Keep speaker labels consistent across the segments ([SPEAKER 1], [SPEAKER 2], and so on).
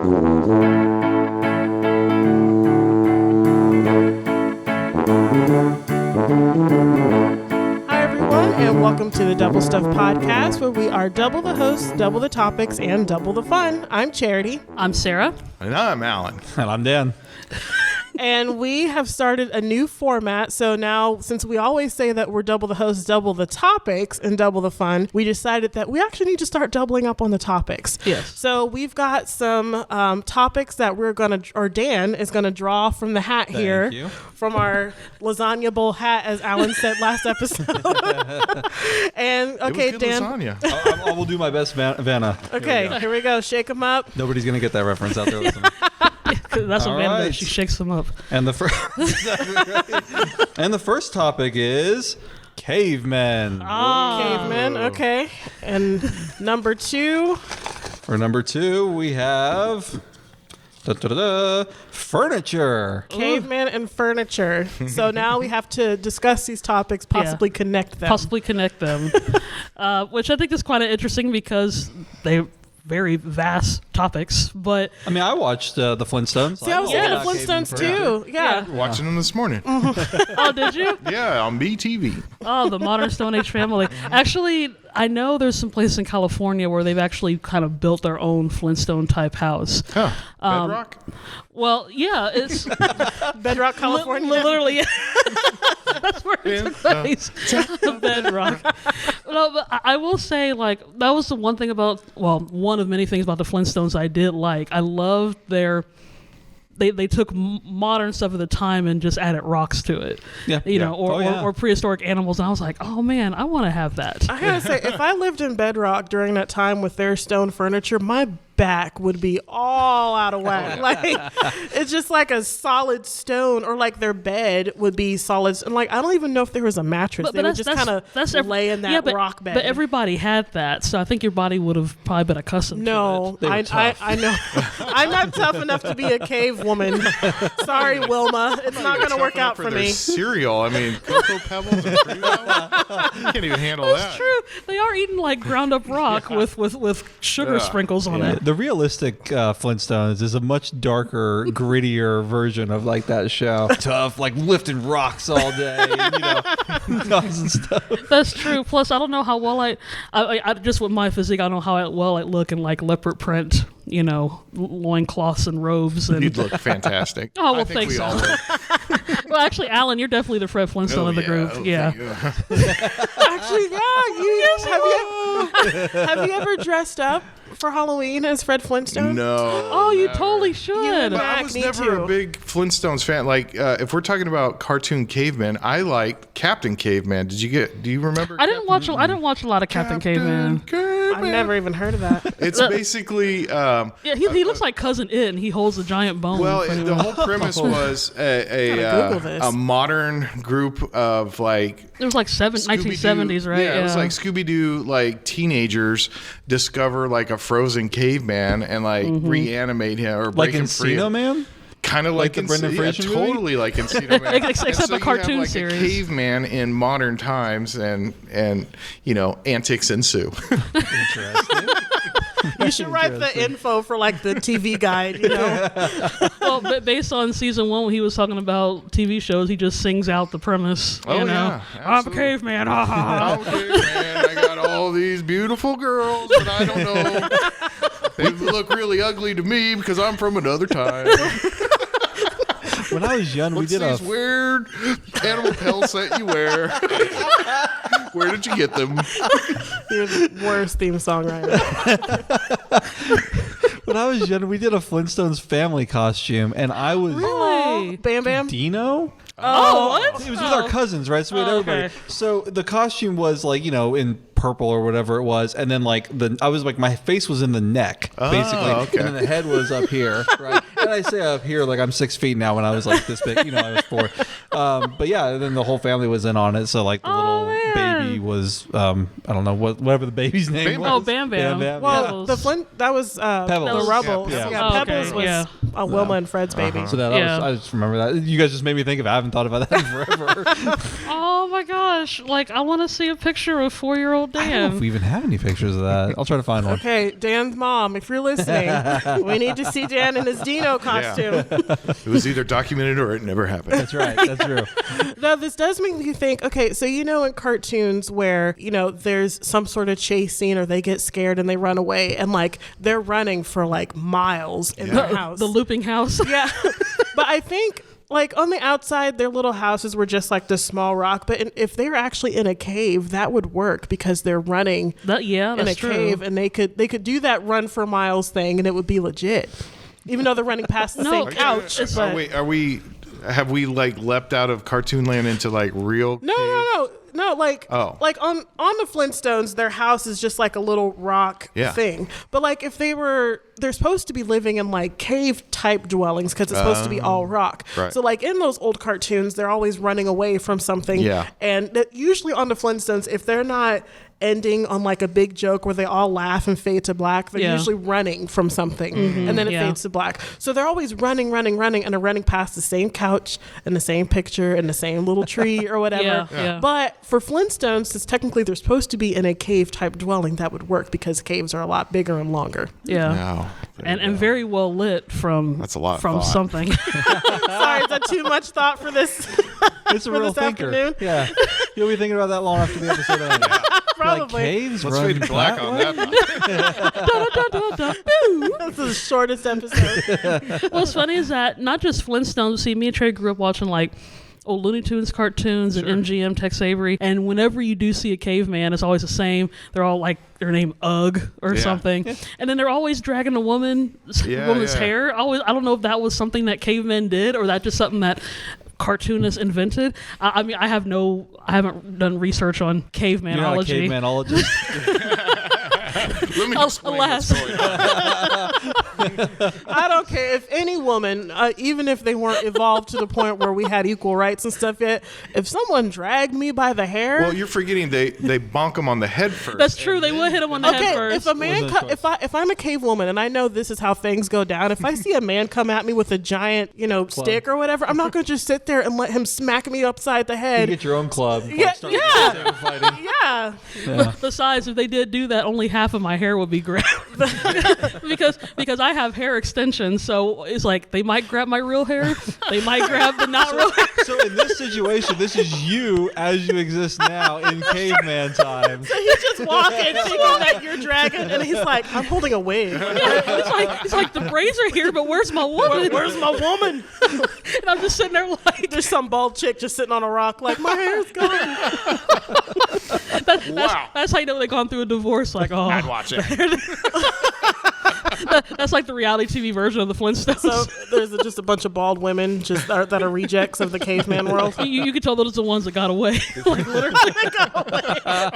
[SPEAKER 1] And welcome to the Double Stuff Podcast, where we are double the hosts, double the topics, and double the fun. I'm Charity.
[SPEAKER 2] I'm Sarah.
[SPEAKER 3] And I'm Alan.
[SPEAKER 4] And I'm Dan.
[SPEAKER 1] And we have started a new format. So now, since we always say that we're double the hosts, double the topics, and double the fun, we decided that we actually need to start doubling up on the topics.
[SPEAKER 2] Yes.
[SPEAKER 1] So we've got some topics that we're going to, or Dan is going to draw from the hat here.
[SPEAKER 4] Thank you.
[SPEAKER 1] From our lasagna bowl hat, as Alan said last episode. And, okay,
[SPEAKER 3] it was good
[SPEAKER 1] Dan.
[SPEAKER 3] lasagna.
[SPEAKER 4] I will do my best, Vanna.
[SPEAKER 1] Okay, here we go. Shake them up.
[SPEAKER 4] Nobody's going to get that reference out there. Listening.
[SPEAKER 2] That's what Vanna
[SPEAKER 4] right.
[SPEAKER 2] does. She shakes them up.
[SPEAKER 4] And the first, and the first topic is cavemen.
[SPEAKER 1] Cavemen, okay. And number two.
[SPEAKER 4] For number two, we have furniture.
[SPEAKER 1] Caveman and furniture. So now we have to discuss these topics, possibly connect them.
[SPEAKER 2] Which I think is quite interesting because they very vast topics, but
[SPEAKER 4] I mean, I watched the Flintstones.
[SPEAKER 1] See, I was thinking of Flintstones too. Yeah.
[SPEAKER 3] Watching them this morning.
[SPEAKER 2] Oh, did you?
[SPEAKER 3] Yeah, on BTV.
[SPEAKER 2] Oh, the modern Stone Age family. Actually, I know there's some place in California where they've actually kind of built their own Flintstone type house.
[SPEAKER 3] Huh. Bedrock?
[SPEAKER 2] Well, yeah, it's
[SPEAKER 1] Bedrock, California.
[SPEAKER 2] literally. That's where it took place. Bedrock. No, but I will say, like, that was the one thing about, well, one of many things about the Flintstones I did like. I loved their... They took modern stuff at the time and just added rocks to it, or prehistoric animals, and I was like, oh man, I want to have that.
[SPEAKER 1] I gotta say, if I lived in Bedrock during that time with their stone furniture, my back would be all out of whack. Like, it's just like a solid stone, or like their bed would be solid. And like, I don't even know if there was a mattress. They would just kind of lay in that rock bed.
[SPEAKER 2] But everybody had that, so I think your body would have probably been accustomed to it.
[SPEAKER 1] I know. I'm not tough enough to be a cave woman. Sorry, Wilma. It's not going to work out for me.
[SPEAKER 3] Cereal. I mean, Cocoa Pebbles and Frito. You can't even handle that.
[SPEAKER 2] That's true. They are eating like ground up rock with sugar sprinkles on it.
[SPEAKER 4] The realistic Flintstones is a much darker, grittier version of like that show. Tough, like lifting rocks all day, causing stuff.
[SPEAKER 2] That's true. Plus, I don't know how well I just with my physique, I don't know how well I look in like leopard print, loincloths and robes. And
[SPEAKER 3] You'd look fantastic.
[SPEAKER 2] Oh, well,
[SPEAKER 3] I think
[SPEAKER 2] thanks,
[SPEAKER 3] we all
[SPEAKER 2] Alan.
[SPEAKER 3] would.
[SPEAKER 2] Well, actually, Alan, you're definitely the Fred Flintstone of the group. Yeah.
[SPEAKER 1] Actually, have you ever dressed up for Halloween as Fred Flintstone?
[SPEAKER 3] No.
[SPEAKER 2] Oh, you totally should.
[SPEAKER 3] I was never a big Flintstones fan. Like, if we're talking about cartoon cavemen, I like Captain Caveman. Do you remember?
[SPEAKER 2] I didn't watch a lot of Captain Caveman.
[SPEAKER 1] I've never even heard of that.
[SPEAKER 3] It's basically
[SPEAKER 2] he looks like Cousin It, and he holds a giant bone.
[SPEAKER 3] Well, the whole premise was a modern group of like
[SPEAKER 2] it was like 1970s, right?
[SPEAKER 3] Yeah, it was like Scooby-Doo, like teenagers discover like a frozen caveman and like reanimate him or break him free.
[SPEAKER 4] Encino Man?
[SPEAKER 3] Kind of like
[SPEAKER 4] the Brendan Fraser movie?
[SPEAKER 3] Totally like Encino Man.
[SPEAKER 2] Except
[SPEAKER 3] so
[SPEAKER 2] a cartoon
[SPEAKER 3] you have, like,
[SPEAKER 2] series.
[SPEAKER 3] A caveman in modern times, and antics ensue.
[SPEAKER 4] Interesting.
[SPEAKER 1] You should write the info for like the TV guide,
[SPEAKER 2] Well, but based on season 1, when he was talking about TV shows, he just sings out the premise.
[SPEAKER 3] Yeah,
[SPEAKER 2] I'm a caveman.
[SPEAKER 3] I'm a caveman. I got all these beautiful girls, but I don't know. They look really ugly to me because I'm from another time.
[SPEAKER 4] When I was young, we did
[SPEAKER 3] these weird animal pelts that you wear? Where did you get them?
[SPEAKER 1] You're the worst theme song writer.
[SPEAKER 4] When I was young, we did a Flintstones family costume, and I was
[SPEAKER 2] Really?
[SPEAKER 1] Bam Bam?
[SPEAKER 4] Dino.
[SPEAKER 2] Oh, what?
[SPEAKER 4] It was with our cousins, right? So we had everybody.
[SPEAKER 2] Okay.
[SPEAKER 4] So the costume was like, in purple or whatever it was, and then like my face was in the neck, basically,
[SPEAKER 3] okay.
[SPEAKER 4] and then the head was up here, right? And I say up here like I'm 6 feet now. When I was like this big, I was 4. But yeah, then the whole family was in on it. So like the little baby was I don't know whatever the baby's name
[SPEAKER 3] Bam
[SPEAKER 4] was.
[SPEAKER 2] Oh, Bam Bam.
[SPEAKER 1] Well,
[SPEAKER 2] Pebbles.
[SPEAKER 1] the Flint that was
[SPEAKER 4] Pebbles.
[SPEAKER 1] the Rubbles.
[SPEAKER 3] Yeah,
[SPEAKER 1] Yeah,
[SPEAKER 2] Pebbles.
[SPEAKER 1] Pebbles
[SPEAKER 2] Oh,
[SPEAKER 1] was
[SPEAKER 2] okay,
[SPEAKER 1] Wilma and Fred's baby.
[SPEAKER 4] So I just remember that. You guys just made me think of it. I haven't thought about that in forever.
[SPEAKER 2] Oh my gosh! Like I want to see a picture of 4-year-old
[SPEAKER 4] I don't know if
[SPEAKER 2] Dan.
[SPEAKER 4] we even have any pictures of that. I'll try to find one.
[SPEAKER 1] Okay, Dan's mom, if you're listening, we need to see Dan in his Dino costume.
[SPEAKER 3] It was either documented or it never happened.
[SPEAKER 4] That's right. That's true.
[SPEAKER 1] Now, this does make me think, okay, so in cartoons where, there's some sort of chase scene or they get scared and they run away and like they're running for like miles in their house.
[SPEAKER 2] The looping house.
[SPEAKER 1] Yeah. But I think like on the outside, their little houses were just like this small rock. But if they were actually in a cave, that would work because they're running
[SPEAKER 2] That's
[SPEAKER 1] in a
[SPEAKER 2] true.
[SPEAKER 1] cave, and they could do that run for miles thing, and it would be legit. Even though they're running past the same couch.
[SPEAKER 3] Have we like leapt out of cartoon land into like real?
[SPEAKER 1] No, like on the Flintstones, their house is just like a little rock thing. But like if they're supposed to be living in like cave type dwellings because it's supposed to be all rock.
[SPEAKER 3] Right.
[SPEAKER 1] So like in those old cartoons, they're always running away from something.
[SPEAKER 3] Yeah.
[SPEAKER 1] And usually on the Flintstones, if they're not ending on like a big joke where they all laugh and fade to black, they're usually running from something, and then it fades to black. So they're always running, and they're running past the same couch and the same picture and the same little tree or whatever.
[SPEAKER 2] Yeah.
[SPEAKER 1] But for Flintstones, since technically they're supposed to be in a cave type dwelling, that would work because caves are a lot bigger and longer.
[SPEAKER 2] Yeah.
[SPEAKER 3] No.
[SPEAKER 2] And very well lit from
[SPEAKER 3] That's a lot of
[SPEAKER 2] from
[SPEAKER 3] thought.
[SPEAKER 2] something.
[SPEAKER 1] Sorry, is that too much thought for this?
[SPEAKER 4] It's a
[SPEAKER 1] For
[SPEAKER 4] real
[SPEAKER 1] this
[SPEAKER 4] thinker.
[SPEAKER 1] afternoon?
[SPEAKER 4] Yeah. You'll be thinking about that long after the episode ends.
[SPEAKER 1] Probably.
[SPEAKER 4] Like caves
[SPEAKER 3] Let's
[SPEAKER 4] run
[SPEAKER 3] fade to black
[SPEAKER 4] that
[SPEAKER 3] on
[SPEAKER 4] way?
[SPEAKER 3] that.
[SPEAKER 1] This is the shortest episode.
[SPEAKER 2] What's funny is that not just Flintstones. See, me and Trey grew up watching like old Looney Tunes cartoons and MGM, Tex Avery, and whenever you do see a caveman, it's always the same. They're all like their name Ugg or something, and then they're always dragging a woman's hair. I don't know if that was something that cavemen did or that just something that cartoonists invented. I mean, I haven't done research on cavemanology.
[SPEAKER 4] You're not a cavemanologist.
[SPEAKER 3] Let me explain
[SPEAKER 2] Alas.
[SPEAKER 3] what's going on.
[SPEAKER 1] I don't care if any woman, even if they weren't evolved to the point where we had equal rights and stuff yet, if someone dragged me by the hair.
[SPEAKER 3] Well, you're forgetting they bonk them on the head first.
[SPEAKER 2] That's true. They would hit him on the head first.
[SPEAKER 1] If a man, if I'm a cave woman and I know this is how things go down, if I see a man come at me with a giant, stick or whatever, I'm not going to just sit there and let him smack me upside the
[SPEAKER 4] You
[SPEAKER 1] head.
[SPEAKER 4] get your own club.
[SPEAKER 1] Yeah,
[SPEAKER 4] Start
[SPEAKER 1] yeah.
[SPEAKER 4] fighting.
[SPEAKER 1] Yeah.
[SPEAKER 2] Besides, if they did do that, only half of my hair would be grabbed because I have hair extensions. So it's like they might grab my real hair, they might grab the not real hair.
[SPEAKER 4] So in this situation, this is you as you exist now in caveman times.
[SPEAKER 1] So he's just walking, thinking that you're dragging, and he's like, I'm holding a wig.
[SPEAKER 2] It's like the braids are here, but where's my woman?
[SPEAKER 1] Where's my woman?
[SPEAKER 2] And I'm just sitting there like,
[SPEAKER 1] There's some bald chick just sitting on a rock, like, my hair's gone.
[SPEAKER 2] that's how you know they've gone through a divorce. Like, oh,
[SPEAKER 3] I'd watch it.
[SPEAKER 2] that's like the reality TV version of the Flintstones.
[SPEAKER 1] So there's just a bunch of bald women that are rejects of the caveman world.
[SPEAKER 2] you can tell those are the ones that got away. Like literally, they got away.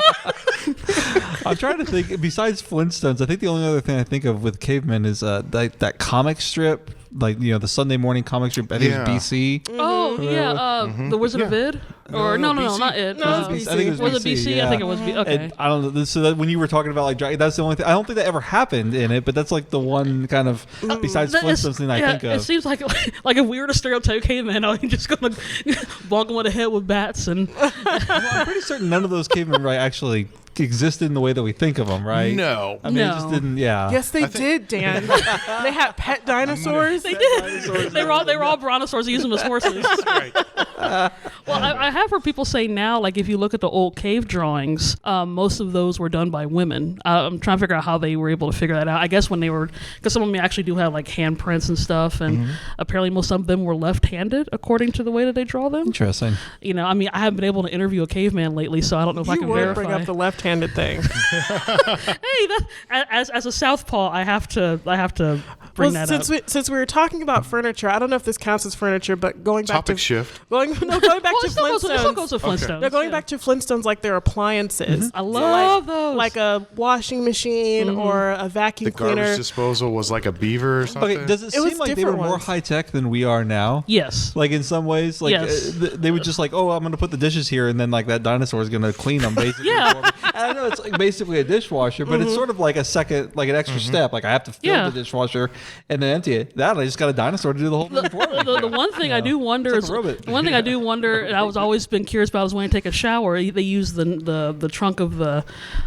[SPEAKER 4] I'm trying to think. Besides Flintstones, I think the only other thing I think of with cavemen is that comic strip, like the Sunday morning comic strip. I think it was BC.
[SPEAKER 2] Oh yeah, the Wizard of Id, or no,
[SPEAKER 3] BC.
[SPEAKER 2] not it.
[SPEAKER 1] No, it was BC.
[SPEAKER 4] I think it was
[SPEAKER 2] it BC?
[SPEAKER 4] yeah.
[SPEAKER 2] I think it was BC. Okay.
[SPEAKER 4] And I don't know. So that when you were talking about like that's the only thing. I don't think that ever happened in it, but that's like the one kind of besides Flintstones thing I think of.
[SPEAKER 2] It seems like if we were to stereotype caveman, I'm just gonna bonk him on the head with bats and.
[SPEAKER 4] Well, I'm pretty certain none of those cavemen actually existed in the way that we think of them, right?
[SPEAKER 3] No.
[SPEAKER 4] I mean, it just didn't. Yeah.
[SPEAKER 1] Yes, they did, Dan. They had pet dinosaurs.
[SPEAKER 2] They did. They were all brontosaurs. They used them as horses.
[SPEAKER 3] Right.
[SPEAKER 2] Well, I have heard people say now, like if you look at the old cave drawings, most of those were done by women. I'm trying to figure out how they were able to figure that out. I guess when they were, because some of them actually do have like handprints and stuff, and apparently most of them were left-handed according to the way that they draw them.
[SPEAKER 4] Interesting.
[SPEAKER 2] I mean, I haven't been able to interview a caveman lately, so I don't know if I
[SPEAKER 1] You
[SPEAKER 2] can
[SPEAKER 1] would
[SPEAKER 2] verify.
[SPEAKER 1] bring up the left-handed thing.
[SPEAKER 2] Hey, as a southpaw, I have to bring that up.
[SPEAKER 1] Since we were talking about furniture, I don't know if this counts as furniture, but going back
[SPEAKER 3] Topic shift.
[SPEAKER 1] going back
[SPEAKER 2] Well,
[SPEAKER 1] to
[SPEAKER 2] it still
[SPEAKER 1] Flintstones.
[SPEAKER 2] goes to Flintstones.
[SPEAKER 1] No, going back to Flintstones, like their appliances.
[SPEAKER 2] I love those.
[SPEAKER 1] Like a washing machine or a vacuum
[SPEAKER 3] The
[SPEAKER 1] cleaner.
[SPEAKER 3] garbage disposal was like a beaver or something.
[SPEAKER 4] Okay, does it
[SPEAKER 1] It was
[SPEAKER 4] seem like they were
[SPEAKER 1] different
[SPEAKER 4] more
[SPEAKER 1] ones.
[SPEAKER 4] high tech than we are now?
[SPEAKER 2] Yes.
[SPEAKER 4] Like in some ways, like
[SPEAKER 2] Yes.
[SPEAKER 4] they would just like, oh, I'm gonna put the dishes here, and then like that dinosaur is gonna clean them basically.
[SPEAKER 2] Yeah.
[SPEAKER 4] for me. And I know it's like basically a dishwasher, but it's sort of like a second, like an extra step. Like I have to fill
[SPEAKER 2] Yeah.
[SPEAKER 4] the dishwasher and then empty it. That I just got a dinosaur to do the whole thing for me.
[SPEAKER 2] The one thing I do wonder
[SPEAKER 4] It's
[SPEAKER 2] is
[SPEAKER 4] like a robot.
[SPEAKER 2] the one thing I do wonder, and I was always been curious about is when I take a shower, they use the trunk of the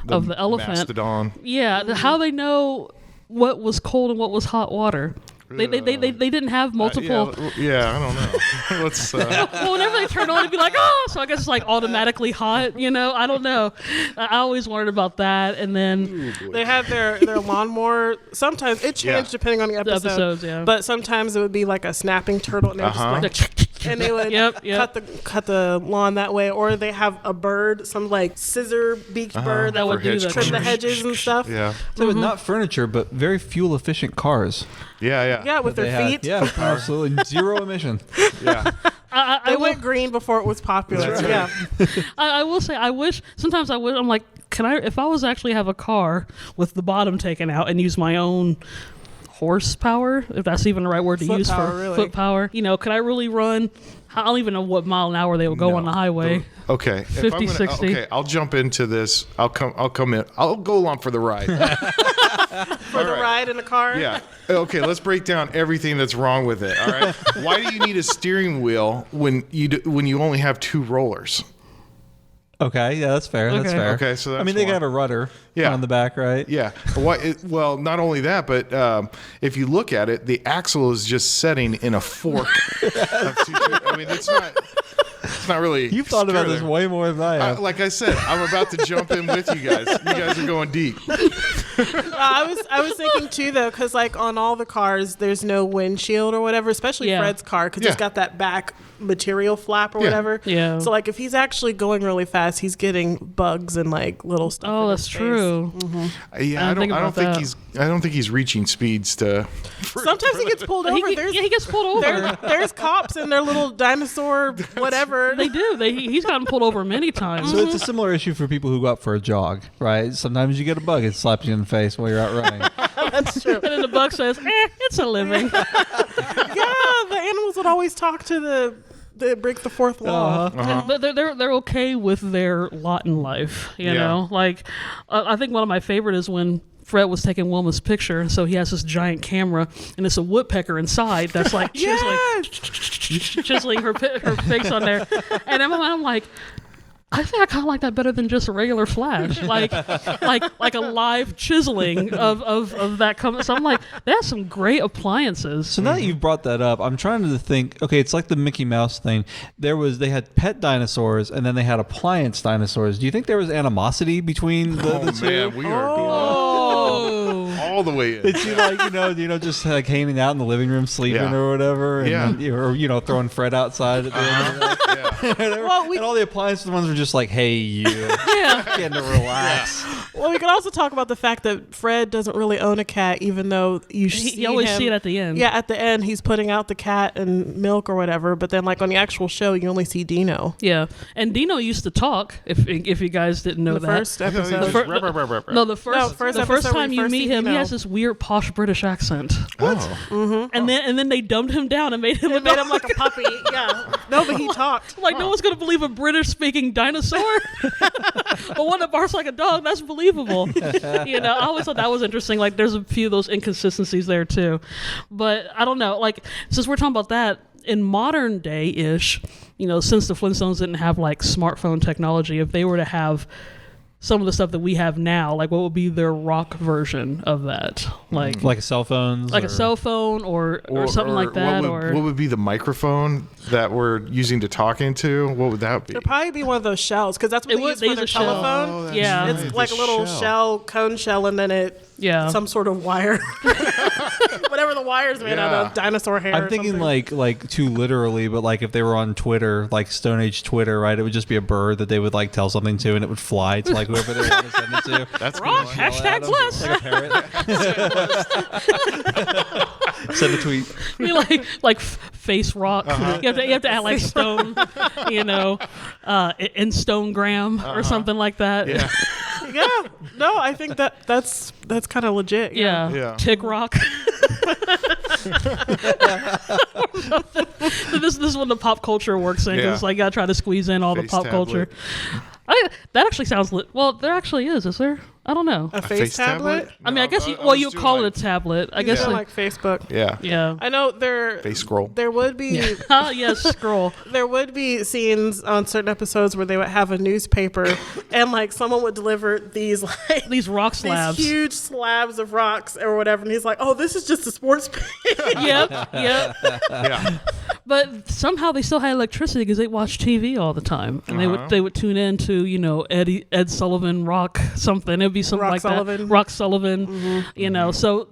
[SPEAKER 2] elephant.
[SPEAKER 3] Mastodon.
[SPEAKER 2] Yeah, how they know what was cold and what was hot water. They didn't have multiple.
[SPEAKER 3] Yeah, I don't know. Let's.
[SPEAKER 2] Well, whenever they turn on, it'd be like, oh, so I guess it's like automatically hot. I don't know. I always wondered about that, and then
[SPEAKER 1] They had their lawnmower. Sometimes it changed
[SPEAKER 3] Yeah.
[SPEAKER 1] depending on the
[SPEAKER 2] the
[SPEAKER 1] episode.
[SPEAKER 2] episodes, yeah.
[SPEAKER 1] But sometimes it would be like a snapping turtle, and they would just like, and they would
[SPEAKER 2] Yep.
[SPEAKER 1] cut the lawn that way. Or they have a bird, some like scissor beaked bird that
[SPEAKER 2] That
[SPEAKER 1] would
[SPEAKER 2] would do
[SPEAKER 3] hedge
[SPEAKER 2] the
[SPEAKER 1] trim the
[SPEAKER 3] trimmers.
[SPEAKER 1] hedges and stuff.
[SPEAKER 3] Yeah.
[SPEAKER 4] So with not furniture, but very fuel efficient cars.
[SPEAKER 3] Yeah.
[SPEAKER 1] Yeah, with
[SPEAKER 4] They
[SPEAKER 1] their
[SPEAKER 4] had-
[SPEAKER 1] feet.
[SPEAKER 4] Yeah, absolutely zero emission.
[SPEAKER 3] Yeah.
[SPEAKER 2] I
[SPEAKER 1] They
[SPEAKER 2] will-
[SPEAKER 1] went green before it was popular. Yeah.
[SPEAKER 2] I will say, I wish. Sometimes I wish. I'm like, can I? If I was actually have a car with the bottom taken out and use my own horsepower, if that's even the right word to
[SPEAKER 1] Foot
[SPEAKER 2] use
[SPEAKER 1] power,
[SPEAKER 2] for
[SPEAKER 1] really.
[SPEAKER 2] foot power, could I really run? I don't even know what mile an hour they will go
[SPEAKER 3] No.
[SPEAKER 2] on the highway.
[SPEAKER 3] Okay.
[SPEAKER 2] 50, 60.
[SPEAKER 3] Okay, I'll jump into this. I'll come in. I'll go along for the ride.
[SPEAKER 1] For the ride in the car.
[SPEAKER 3] Yeah. Okay, let's break down everything that's wrong with it. All right. Why do you need a steering wheel when you only have two rollers?
[SPEAKER 4] Okay, yeah, that's fair. That's
[SPEAKER 2] Okay.
[SPEAKER 4] fair.
[SPEAKER 3] Okay, so
[SPEAKER 4] I mean,
[SPEAKER 3] that's
[SPEAKER 4] they
[SPEAKER 3] one.
[SPEAKER 4] got a rudder
[SPEAKER 3] Yeah.
[SPEAKER 4] on the back, right?
[SPEAKER 3] Yeah. Well, not only that, but if you look at it, the axle is just setting in a fork. I mean, it's not really.
[SPEAKER 4] You've thought about
[SPEAKER 3] secure
[SPEAKER 4] this way more than I
[SPEAKER 3] there.
[SPEAKER 4] have.
[SPEAKER 3] Like I said, I'm about to jump in with you guys. You guys are going deep.
[SPEAKER 1] I was thinking too though, because like on all the cars, there's no windshield or whatever, especially
[SPEAKER 2] Yeah.
[SPEAKER 1] Fred's car, because
[SPEAKER 3] Yeah.
[SPEAKER 1] he's got that back material flap or
[SPEAKER 3] Yeah.
[SPEAKER 1] whatever.
[SPEAKER 2] Yeah.
[SPEAKER 1] So like if he's actually going really fast, he's getting bugs and like little stuff.
[SPEAKER 2] Oh,
[SPEAKER 1] in
[SPEAKER 2] that's
[SPEAKER 1] his face.
[SPEAKER 2] true.
[SPEAKER 3] Yeah, I don't think he's reaching speeds to.
[SPEAKER 1] Sometimes he gets pulled over.
[SPEAKER 2] He gets pulled over.
[SPEAKER 1] There's cops in their little dinosaur whatever.
[SPEAKER 2] They do. He's gotten pulled over many times.
[SPEAKER 4] So it's a similar issue for people who go out for a jog, right? Sometimes you get a bug, it slaps you in the face while you're out running.
[SPEAKER 1] That's true.
[SPEAKER 2] And then the bug says, it's a living.
[SPEAKER 1] Yeah, the animals would always talk to the break the fourth wall.
[SPEAKER 2] But they're okay with their lot in life, you
[SPEAKER 3] Yeah.
[SPEAKER 2] know. Like, I think one of my favorite is when Fred was taking Wilma's picture, so he has this giant camera, and it's a woodpecker inside that's like chiseling her face on there, and I'm like. I think I kind of like that better than just a regular flash, like a live chiseling of that. So I'm like, they have some great appliances.
[SPEAKER 4] So now that you've brought that up, I'm trying to think. Okay, it's like the Mickey Mouse thing. They had pet dinosaurs and then they had appliance dinosaurs. Do you think there was animosity between the two?
[SPEAKER 3] Man, we are
[SPEAKER 2] Oh,
[SPEAKER 3] going all the way in.
[SPEAKER 4] It's like just like hanging out in the living room sleeping
[SPEAKER 3] Yeah.
[SPEAKER 4] or whatever, and
[SPEAKER 3] Yeah.
[SPEAKER 4] or throwing Fred outside at the end of the night.
[SPEAKER 1] Well,
[SPEAKER 4] And all the appliance ones were just like, "Hey, you, getting to relax."
[SPEAKER 1] Well, we could also talk about the fact that Fred doesn't really own a cat, even though you
[SPEAKER 2] always
[SPEAKER 1] him.
[SPEAKER 2] see it at the end.
[SPEAKER 1] Yeah, at the end, he's putting out the cat and milk or whatever. But then, like on the actual show, you only see Dino.
[SPEAKER 2] yeah. And Dino used to talk. If you guys didn't know
[SPEAKER 1] The
[SPEAKER 2] that.
[SPEAKER 1] first episode.
[SPEAKER 2] The fir-
[SPEAKER 3] No,
[SPEAKER 2] the first
[SPEAKER 1] first
[SPEAKER 2] the first
[SPEAKER 1] episode
[SPEAKER 2] time
[SPEAKER 1] we
[SPEAKER 2] you
[SPEAKER 1] first
[SPEAKER 2] meet
[SPEAKER 1] see
[SPEAKER 2] him, he
[SPEAKER 1] Dino.
[SPEAKER 2] has this weird posh British accent.
[SPEAKER 3] Oh.
[SPEAKER 2] And then they dumbed him down and made him
[SPEAKER 1] It made him like a puppy. Yeah. No, but he talked.
[SPEAKER 2] like no one's gonna believe a British speaking dinosaur, but one that barks like a dog. That's believable. I always thought that was interesting. Like there's a few of those inconsistencies there too, but I don't know. Like since we're talking about that in modern day ish, since the Flintstones didn't have like smartphone technology, if they were to have some of the stuff that we have now, like what would be their rock version of that? Like
[SPEAKER 4] Like cell phones,
[SPEAKER 2] a cell phone or something like that,
[SPEAKER 3] what would be the microphone that we're using to talk into? What would that be?
[SPEAKER 1] It'd probably be one of those shells because that's what they use
[SPEAKER 2] they
[SPEAKER 1] for
[SPEAKER 2] use
[SPEAKER 1] their
[SPEAKER 2] a shell.
[SPEAKER 1] telephone.
[SPEAKER 3] that's
[SPEAKER 2] Yeah.
[SPEAKER 3] right,
[SPEAKER 1] It's
[SPEAKER 3] the
[SPEAKER 1] like a little shell, cone shell, and then
[SPEAKER 2] Yeah.
[SPEAKER 1] some sort of wire. Whatever the wire's made out
[SPEAKER 3] Yeah.
[SPEAKER 1] of, dinosaur hair.
[SPEAKER 4] I'm
[SPEAKER 1] or
[SPEAKER 4] thinking
[SPEAKER 1] something.
[SPEAKER 4] like too literally, but like if they were on Twitter, like Stone Age Twitter, right? It would just be a bird that they would like tell something to, and it would fly to like whoever they want to send it to.
[SPEAKER 3] That's
[SPEAKER 2] Rock,
[SPEAKER 3] good.
[SPEAKER 2] hashtag blessed.
[SPEAKER 4] Like a parrot. Send a tweet.
[SPEAKER 2] Be like face rock. You have to add like stone, in stone gram or something like that.
[SPEAKER 3] Yeah.
[SPEAKER 1] Yeah. No, I think that's kind of legit.
[SPEAKER 2] Yeah.
[SPEAKER 3] Yeah.
[SPEAKER 2] Tick rock. This is when the pop culture works in, because
[SPEAKER 3] Yeah.
[SPEAKER 2] I gotta try to squeeze in all
[SPEAKER 3] Face
[SPEAKER 2] the pop
[SPEAKER 3] tablet.
[SPEAKER 2] culture. That actually sounds lit. Well, there actually is there? I don't know.
[SPEAKER 1] A face tablet?
[SPEAKER 2] I mean, I guess
[SPEAKER 3] was
[SPEAKER 2] you
[SPEAKER 3] doing
[SPEAKER 2] call
[SPEAKER 3] like-
[SPEAKER 2] it a tablet. I
[SPEAKER 1] I
[SPEAKER 2] guess
[SPEAKER 1] guess like Facebook.
[SPEAKER 3] Yeah.
[SPEAKER 2] yeah.
[SPEAKER 1] I know there
[SPEAKER 3] Face scroll.
[SPEAKER 1] there would be
[SPEAKER 2] Yes, scroll.
[SPEAKER 1] there would be scenes on certain episodes where they would have a newspaper and like someone would deliver these like
[SPEAKER 2] These rock slabs.
[SPEAKER 1] these huge slabs of rocks or whatever, and he's like, "Oh, this is just a sports page."
[SPEAKER 2] Yep.
[SPEAKER 3] Yeah.
[SPEAKER 2] But somehow they still had electricity because they watched TV all the time, and they would tune in to Ed Sullivan rock something. It'd be something
[SPEAKER 1] Rock
[SPEAKER 2] like
[SPEAKER 1] Sullivan.
[SPEAKER 2] that. Rock Sullivan.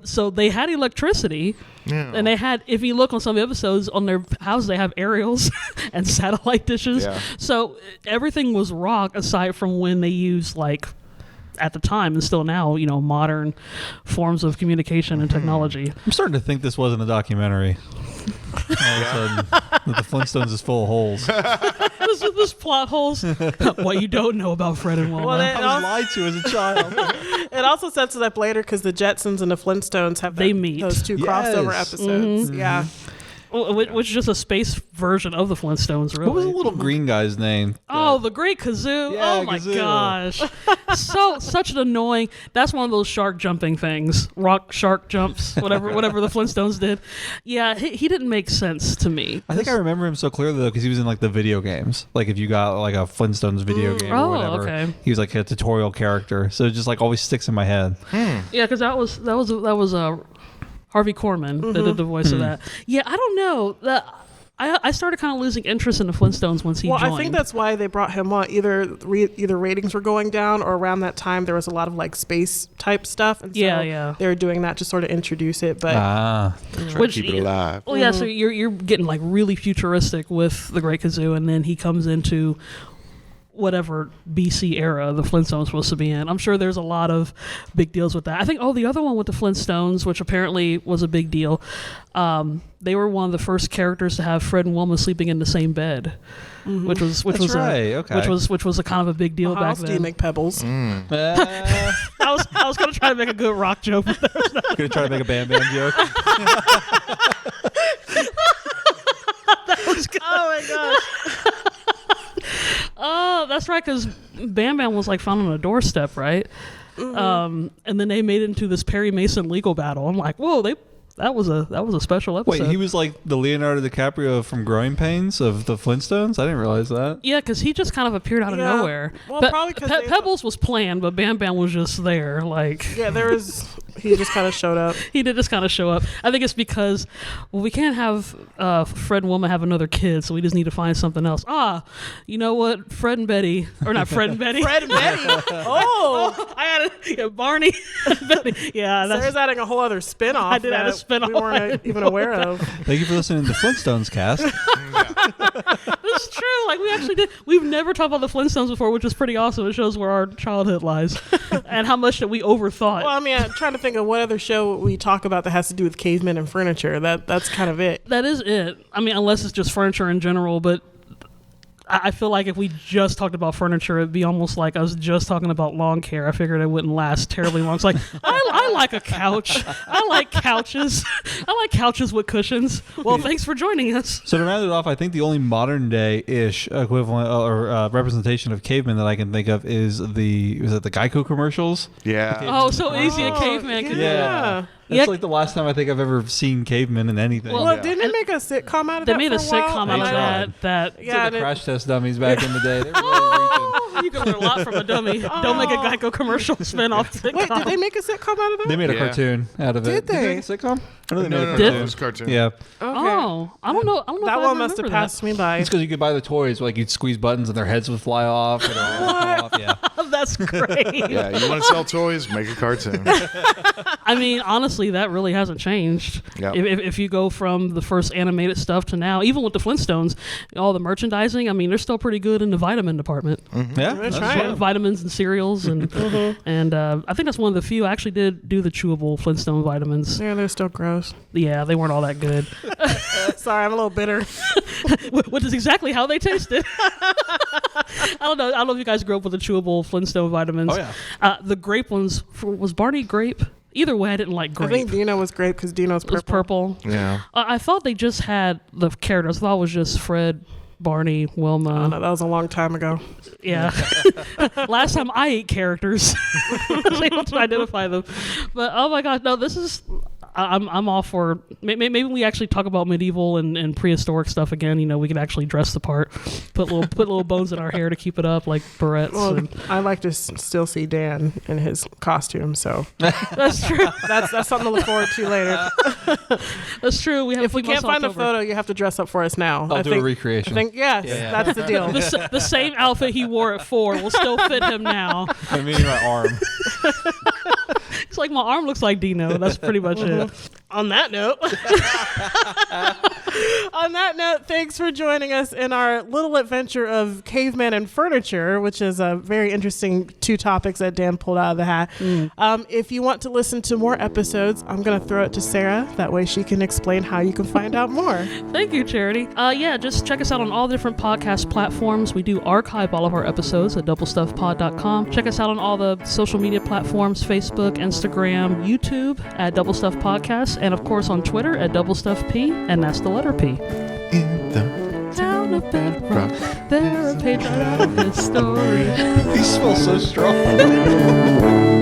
[SPEAKER 2] So they had electricity.
[SPEAKER 3] Yeah.
[SPEAKER 2] And they had, if you look on some episodes on their house, they have aerials and satellite dishes.
[SPEAKER 3] Yeah.
[SPEAKER 2] So everything was rock aside from when they used at the time and still now, modern forms of communication and technology.
[SPEAKER 4] I'm starting to think this wasn't a documentary. All of a sudden, that the Flintstones is full of holes.
[SPEAKER 2] This plot holes. What you don't know about Fred and Wilma.
[SPEAKER 1] Well,
[SPEAKER 4] I was lied to as a child.
[SPEAKER 1] It also sets it up later because the Jetsons and the Flintstones have
[SPEAKER 2] They meet.
[SPEAKER 1] those two crossover
[SPEAKER 4] Yes.
[SPEAKER 1] episodes. Yeah.
[SPEAKER 2] Which is just a space version of the Flintstones, really.
[SPEAKER 4] What was the little green guy's name?
[SPEAKER 2] Oh, the Great Kazoo!
[SPEAKER 4] Yeah,
[SPEAKER 2] Oh my
[SPEAKER 4] Kazoo.
[SPEAKER 2] gosh, such an annoying. That's one of those shark jumping things. Rock shark jumps, whatever the Flintstones did. Yeah, he didn't make sense to me.
[SPEAKER 4] I think I remember him so clearly though because he was in like the video games. Like if you got like a Flintstones video game or
[SPEAKER 2] Oh,
[SPEAKER 4] whatever,
[SPEAKER 2] okay.
[SPEAKER 4] he was like a tutorial character. So it just like always sticks in my head.
[SPEAKER 2] Yeah, because that was Harvey Korman that did the voice of that. Yeah, I don't know. I started kind of losing interest in the Flintstones once he joined.
[SPEAKER 1] I think that's why they brought him on. Either ratings were going down, or around that time there was a lot of like space type stuff. And so
[SPEAKER 2] Yeah.
[SPEAKER 1] they were doing that to sort of introduce it. But
[SPEAKER 3] Trying to keep it alive.
[SPEAKER 2] Well, yeah. So you're getting like really futuristic with the Great Kazoo, and then he comes into whatever BC era the Flintstones was supposed to be in. I'm sure there's a lot of big deals with that. I think the other one with the Flintstones, which apparently was a big deal, they were one of the first characters to have Fred and Wilma sleeping in the same bed, which was
[SPEAKER 4] right, okay.
[SPEAKER 2] which was a kind of a big deal
[SPEAKER 1] how
[SPEAKER 2] back
[SPEAKER 1] else do you
[SPEAKER 2] then.
[SPEAKER 1] make pebbles?
[SPEAKER 2] I was gonna try to make a good rock joke.
[SPEAKER 4] Gonna try to make a Bam Bam joke.
[SPEAKER 1] Oh my gosh!
[SPEAKER 2] Oh, that's right, because Bam Bam was like found on a doorstep, right? And then they made it into this Perry Mason legal battle. I'm like, whoa, that was a special episode.
[SPEAKER 4] Wait, he was like the Leonardo DiCaprio from Growing Pains of the Flintstones? I didn't realize that.
[SPEAKER 2] Yeah, because he just kind of appeared out of
[SPEAKER 1] Yeah.
[SPEAKER 2] nowhere.
[SPEAKER 1] Well,
[SPEAKER 2] But
[SPEAKER 1] probably 'cause they-
[SPEAKER 2] Pebbles was planned, but Bam Bam was just there. Like,
[SPEAKER 1] Yeah, he just kind of showed up.
[SPEAKER 2] he did just kind of show up. I think it's because, we can't have Fred and Wilma have another kid, so we just need to find something else. You know what? Fred and Betty, or not Fred and Betty.
[SPEAKER 1] Fred and Betty. Oh,
[SPEAKER 2] I had Barney and Betty. Yeah, that's
[SPEAKER 1] Sarah's adding a whole other spin-off.
[SPEAKER 2] I did add a
[SPEAKER 1] that
[SPEAKER 2] spin-off.
[SPEAKER 1] we weren't even aware of.
[SPEAKER 4] Thank you for listening to the Flintstones cast.
[SPEAKER 2] It's true. Like, we actually did. We've never talked about the Flintstones before, which is pretty awesome. It shows where our childhood lies and how much that we overthought.
[SPEAKER 1] Well, I mean, I'm trying to think of what other show we talk about that has to do with cavemen and furniture. That's kind of it.
[SPEAKER 2] That is it. I mean, unless it's just furniture in general, but I feel like if we just talked about furniture, it'd be almost like I was just talking about lawn care. I figured it wouldn't last terribly long. It's like, I like a couch. I like couches. I like couches with cushions. Well, thanks for joining us.
[SPEAKER 4] So to round it off, I think the only modern day-ish equivalent or representation of cavemen that I can think of is the Geico commercials.
[SPEAKER 3] Yeah.
[SPEAKER 2] Oh, so easy a caveman could do.
[SPEAKER 1] Yeah.
[SPEAKER 4] That's
[SPEAKER 2] Yeah.
[SPEAKER 4] like the last time I think I've ever seen cavemen in anything.
[SPEAKER 2] Well,
[SPEAKER 1] Well,
[SPEAKER 3] Yeah.
[SPEAKER 1] didn't they make a sitcom out of
[SPEAKER 2] They
[SPEAKER 1] that?
[SPEAKER 2] made a
[SPEAKER 1] for while?
[SPEAKER 2] sitcom out
[SPEAKER 4] They
[SPEAKER 2] of
[SPEAKER 4] tried.
[SPEAKER 2] that.
[SPEAKER 4] It's
[SPEAKER 1] Yeah,
[SPEAKER 4] like
[SPEAKER 1] and
[SPEAKER 4] the
[SPEAKER 1] it-
[SPEAKER 4] crash test dummies back in the day. They were really reaching.
[SPEAKER 2] You can learn a lot from a dummy. Don't make a Geico commercial spin-off sitcom.
[SPEAKER 1] Wait, did they make a sitcom out of that?
[SPEAKER 4] They made a
[SPEAKER 3] Yeah.
[SPEAKER 4] cartoon out of it.
[SPEAKER 1] Did they?
[SPEAKER 4] make a sitcom? I know they
[SPEAKER 3] No,
[SPEAKER 4] made
[SPEAKER 3] no,
[SPEAKER 4] a
[SPEAKER 3] no,
[SPEAKER 2] Did-
[SPEAKER 3] it was a cartoon.
[SPEAKER 4] Yeah.
[SPEAKER 1] Okay.
[SPEAKER 2] Oh, I don't know.
[SPEAKER 1] That
[SPEAKER 2] if I
[SPEAKER 1] one must have
[SPEAKER 2] remember that.
[SPEAKER 1] passed me by.
[SPEAKER 4] It's because you could buy the toys, like you'd squeeze buttons and their heads would fly off. Or their arms would fall off. Yeah.
[SPEAKER 2] That's great.
[SPEAKER 3] Yeah, you want to sell toys? Make a cartoon.
[SPEAKER 2] I mean, honestly, that really hasn't changed.
[SPEAKER 3] Yep.
[SPEAKER 2] If you go from the first animated stuff to now, even with the Flintstones, all the merchandising, I mean, they're still pretty good in the vitamin department.
[SPEAKER 4] Yeah,
[SPEAKER 1] That's
[SPEAKER 4] that's
[SPEAKER 1] right.
[SPEAKER 4] true.
[SPEAKER 2] Vitamins and cereals, and and I think that's one of the few. I actually did do the chewable Flintstone vitamins.
[SPEAKER 1] Yeah, they're still gross.
[SPEAKER 2] Yeah, they weren't all that good,
[SPEAKER 1] Sorry, I'm a little bitter.
[SPEAKER 2] which is exactly how they tasted. I don't know if you guys grew up with the chewable Flintstone vitamins.
[SPEAKER 4] Oh, yeah.
[SPEAKER 2] The grape ones, was Barney grape? Either way, I didn't like grape.
[SPEAKER 1] I think Dino was great because Dino's
[SPEAKER 2] It was
[SPEAKER 1] purple.
[SPEAKER 2] purple.
[SPEAKER 3] Yeah.
[SPEAKER 2] I thought they just had the characters. I thought it was just Fred, Barney, Wilma.
[SPEAKER 1] Oh, no, that was a long time ago.
[SPEAKER 2] Yeah. Last time I ate characters, I was able to identify them. But oh my god, no! This is. I'm all for. Maybe we actually talk about medieval and prehistoric stuff again. You know, we can actually dress the part, put little bones in our hair to keep it up, like barrettes.
[SPEAKER 1] Well,
[SPEAKER 2] and,
[SPEAKER 1] I like to still see Dan in his costume, so
[SPEAKER 2] that's true.
[SPEAKER 1] that's something to look forward to later.
[SPEAKER 2] That's true. We have.
[SPEAKER 1] If we can't find a photo, you have to dress up for us now.
[SPEAKER 4] I'll do a recreation.
[SPEAKER 1] I think yes,
[SPEAKER 4] Yeah.
[SPEAKER 1] that's the deal.
[SPEAKER 2] The same outfit he wore at 4 will still fit him now.
[SPEAKER 4] I mean, my arm.
[SPEAKER 2] It's like my arm looks like Dino. That's pretty much it.
[SPEAKER 1] On that note, thanks for joining us in our little adventure of caveman and furniture, which is a very interesting 2 topics that Dan pulled out of the hat. If you want to listen to more episodes, I'm going to throw it to Sarah. That way she can explain how you can find out more.
[SPEAKER 2] Thank you, Charity. Yeah, just check us out on all the different podcast platforms. We do archive all of our episodes at doublestuffpod.com. Check us out on all the social media platforms, Facebook, Instagram, YouTube at Double Stuff Podcast, and of course on Twitter at Double Stuff P, and that's the letter P.
[SPEAKER 3] In the
[SPEAKER 2] Town of Bedrock, there a page right out of his story.
[SPEAKER 4] These smell so strong.